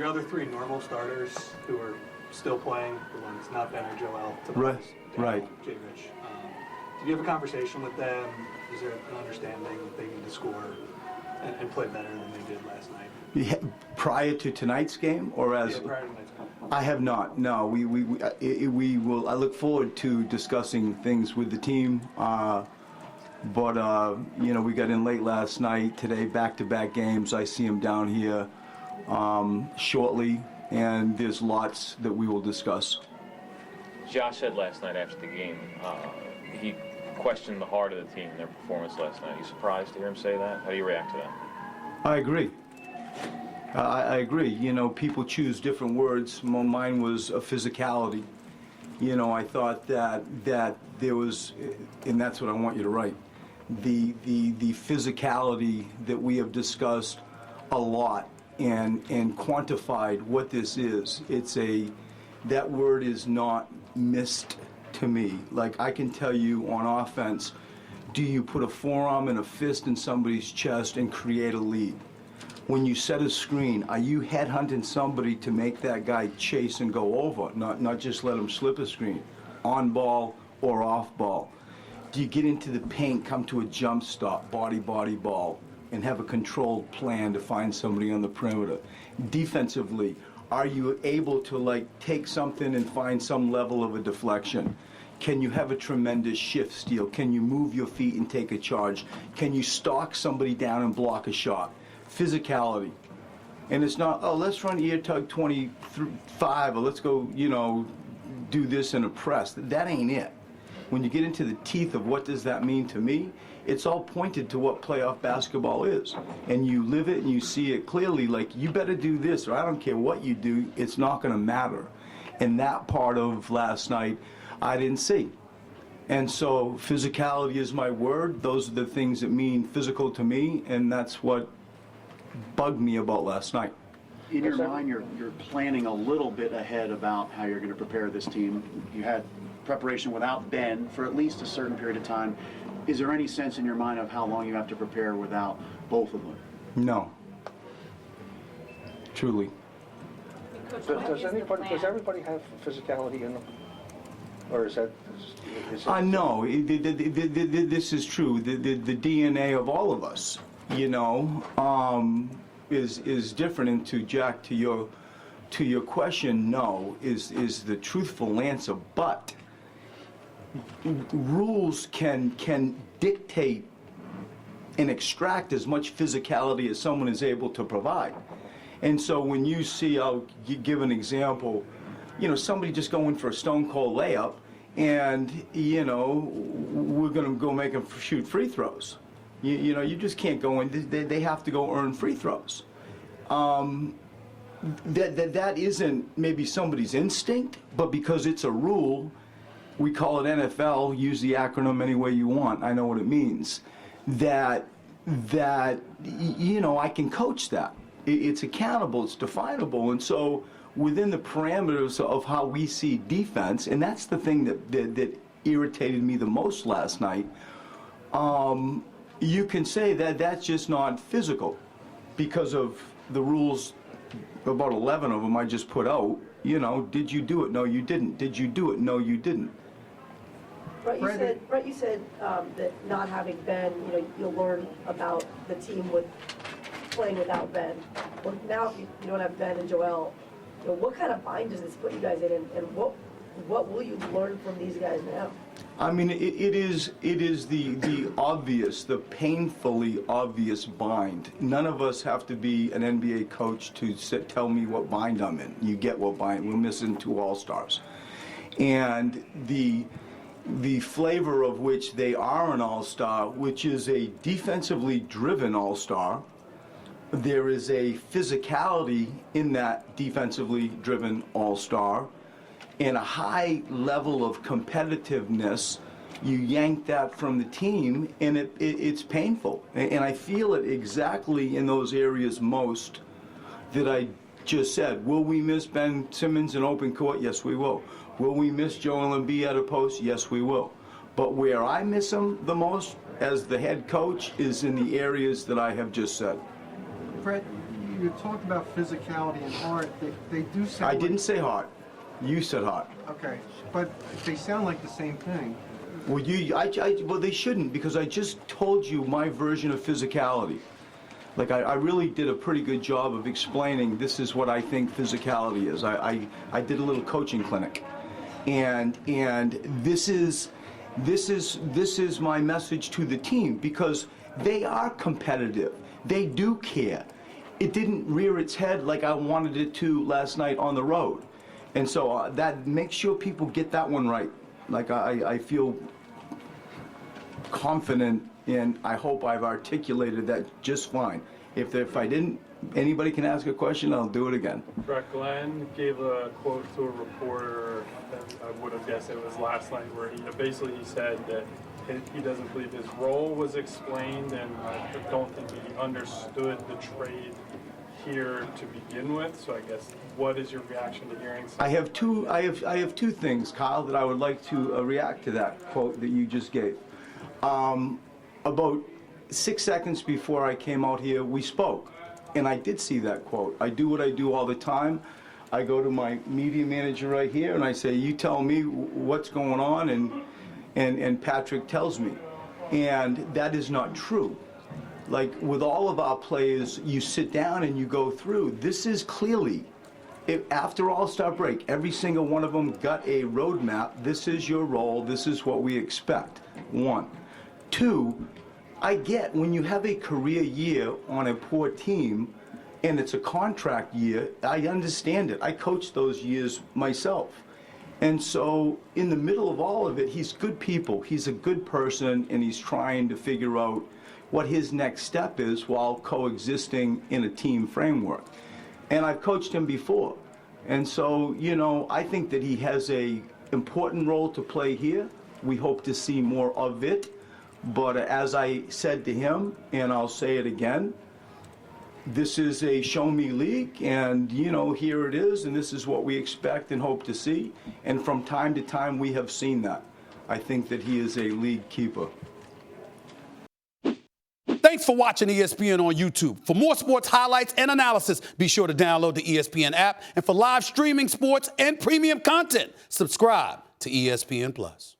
Your other three normal starters who are still playing, the ones not Ben or Joel, Right, right. Jay Rich. Did you have a conversation with them? Is there an understanding that they need to score and play better than they did last night? Yeah, prior to tonight's game, or as? Yeah, prior to tonight's game. I have not. No, we will. I look forward to discussing things with the team. But you know, we got in late last night. Today, back-to-back games. I see him down here shortly, and there's lots that we will discuss. Josh said last night after the game, he questioned the heart of the team, their performance last night. Are you surprised to hear him say that? How do you react to that? I agree. I agree. You know, people choose different words. Mine was a physicality. You know, I thought that there was, and that's what I want you to write, the physicality that we have discussed a lot and quantified what this is. That word is not missed to me. Like, I can tell you on offense, do you put a forearm and a fist in somebody's chest and create a lead? When you set a screen, are you headhunting somebody to make that guy chase and go over, not just let him slip a screen, on ball or off ball? Do you get into the paint, come to a jump stop, body, ball, and have a controlled plan to find somebody on the perimeter? Defensively, are you able to, like, take something and find some level of a deflection? Can you have a tremendous shift steal? Can you move your feet and take a charge? Can you stalk somebody down and block a shot? Physicality. And it's not, oh, let's run ear tug 25, or let's go, you know, do this in a press. That ain't it. When you get into the teeth of what does that mean to me, it's all pointed to what playoff basketball is. And you live it and you see it clearly, like, you better do this, or I don't care what you do, it's not going to matter. And that part of last night, I didn't see. And so physicality is my word. Those are the things that mean physical to me, and that's what bugged me about last night. In your mind, you're planning a little bit ahead about how you're going to prepare this team. You had preparation without Ben for at least a certain period of time. Is there any sense in your mind of how long you have to prepare without both of them? No. Truly. Does everybody have physicality in them? Or is that... No, this is true. The DNA of all of us, you know, is different. And to Jack, to your question, no, is the truthful answer. But rules can dictate and extract as much physicality as someone is able to provide. And so when you see, I'll give an example, you know, somebody just going for a stone cold layup, and, you know, we're going to go make them shoot free throws. You know, you just can't go in. They have to go earn free throws. That isn't maybe somebody's instinct, but because it's a rule, we call it NFL, use the acronym any way you want, I know what it means, that you know, I can coach that. It's accountable, it's definable, and so within the parameters of how we see defense, and that's the thing that irritated me the most last night, you can say that that's just not physical because of the rules, about 11 of them I just put out. You know, did you do it? No, you didn't. Did you do it? No, you didn't. Brett, you said that not having Ben, you know, you'll learn about the team with playing without Ben. Well, now if you don't have Ben and Joel, you know, what kind of bind does this put you guys in, and what will you learn from these guys now? I mean, it is the obvious, the painfully obvious bind. None of us have to be an NBA coach to tell me what bind I'm in. You get what bind. We're missing 2 All-Stars. And the flavor of which they are an All-Star, which is a defensively driven All-Star, there is a physicality in that defensively driven All-Star, and a high level of competitiveness. You yank that from the team, and it's painful. And I feel it exactly in those areas most that I just said. Will we miss Ben Simmons in open court? Yes, we will. Will we miss Joel Embiid at a post? Yes, we will. But where I miss him the most as the head coach is in the areas that I have just said. Fred, you talked about physicality and heart. They do sound. I didn't say heart. You said heart. Okay, but they sound like the same thing. Well, well, they shouldn't, because I just told you my version of physicality. Like, I really did a pretty good job of explaining this is what I think physicality is. I did a little coaching clinic, and this is my message to the team, because they are competitive. They do care. It didn't rear its head like I wanted it to last night on the road, and so that makes sure people get that one right. Like, I feel confident, and I hope I've articulated that just fine. If I didn't, anybody can ask a question, I'll do it again. Brett Glenn gave a quote to a reporter, I would have guessed it was last night, where he said that he doesn't believe his role was explained, and I don't think he understood the trade here to begin with. So I guess, what is your reaction to hearing something? I have two things, Kyle, that I would like to react to that quote that you just gave. About 6 seconds before I came out here, we spoke, and I did see that quote. I do what I do all the time. I go to my media manager right here, and I say, you tell me what's going on, and Patrick tells me. And that is not true. Like, with all of our players, you sit down and you go through. This is clearly, after All-Star break, every single one of them got a roadmap. This is your role. This is what we expect. One. Two, I get when you have a career year on a poor team and it's a contract year, I understand it. I coached those years myself. And so in the middle of all of it, he's good people. He's a good person, and he's trying to figure out what his next step is while coexisting in a team framework. And I've coached him before. And so, you know, I think that he has a important role to play here. We hope to see more of it. But as I said to him, and I'll say it again, this is a show-me league, and, you know, here it is, and this is what we expect and hope to see. And from time to time, we have seen that. I think that he is a league keeper. Thanks for watching ESPN on YouTube. For more sports highlights and analysis, be sure to download the ESPN app. And for live streaming sports and premium content, subscribe to ESPN+.